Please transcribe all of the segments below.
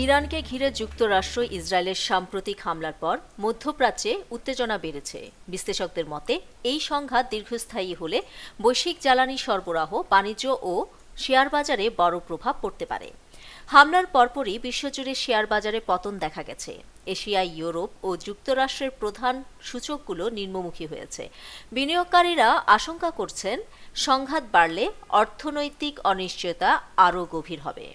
ইরানকে ঘিরে যুক্তরাষ্ট্র ইসরায়েলের সাম্প্রতিক হামলার পর মধ্যপ্রাচ্যে উত্তেজনা বেড়েছে। বিশ্লেষকদের মতে এই সংঘাত দীর্ঘস্থায়ী হলে বৈশ্বিক জ্বালানি সরবরাহ, বাণিজ্য ও শেয়ার বাজারে বড় প্রভাব পড়তে পারে। হামলার পরপরই বিশ্বজুড়ে শেয়ার বাজারে পতন দেখা গেছে। এশিয়া, ইউরোপ ও যুক্তরাষ্ট্রের প্রধান সূচকগুলো নিম্নমুখী হয়েছে। বিনিয়োগকারীরা আশঙ্কা করছেন, সংঘাত বাড়লে অর্থনৈতিক অনিশ্চয়তা আরও গভীর হবে।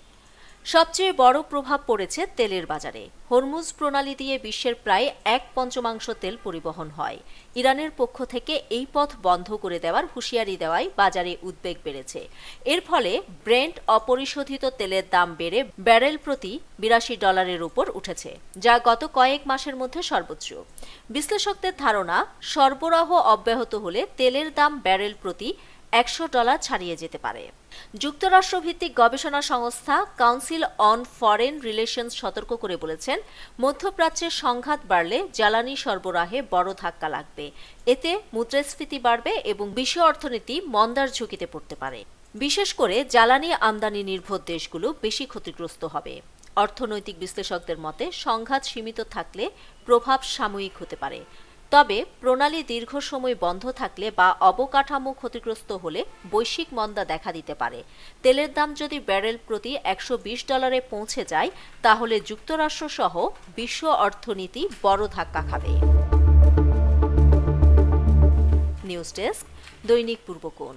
সবচেয়ে বড় প্রভাব পড়েছে তেলের বাজারে। হরমুজ প্রণালী দিয়ে বিশ্বের প্রায় 1/5 তেল পরিবহন হয়। ইরানের পক্ষ থেকে এই পথ বন্ধ করে দেওয়ার হুঁশিয়ারি দেওয়ায় বাজারে উদ্বেগ বেড়েছে। এর ফলে ব্রেন্ট অপরিশোধিত তেলের দাম বেড়ে ব্যারেল প্রতি $82 উপর উঠেছে, যা গত কয়েক মাসের মধ্যে সর্বোচ্চ। বিশ্লেষকদের ধারণা, সরবরাহ অব্যাহত হলে তেলের দাম ব্যারেল প্রতি $100 ছাড়িয়ে যেতে পারে। যুক্তরাষ্ট্রভিত্তিক গবেষণা সংস্থা কাউন্সিল অন ফরেন রিলেশনস সতর্ক করে বলেছেন, মধ্যপ্রাচ্যের সংঘাত বাড়লে জ্বালানি সরবরাহে বড় ধাক্কা লাগবে। এতে মুদ্রাস্ফীতি বাড়বে এবং বিশ্ব অর্থনীতি মন্দার ঝুঁকিতে পড়তে পারে। বিশেষ করে জ্বালানি আমদানি নির্ভর দেশগুলো বেশি ক্ষতিগ্রস্ত হবে। অর্থনৈতিক বিশ্লেষকদের মতে, সংঘাত সীমিত থাকলে প্রভাব সাময়িক হতে পারে। তবে প্রণালী দীর্ঘ সময় বন্ধ থাকলে বা অবকাঠামো ক্ষতিগ্রস্ত হলে বৈশ্বিক মন্দা দেখা দিতে পারে। তেলের দাম যদি ব্যারেল প্রতি $120 পৌঁছে যায়, তাহলে যুক্তরাষ্ট্র সহ বিশ্ব অর্থনীতি বড় ধাক্কা খাবে। নিউজ ডেস্ক, দৈনিক পূর্বকোণ।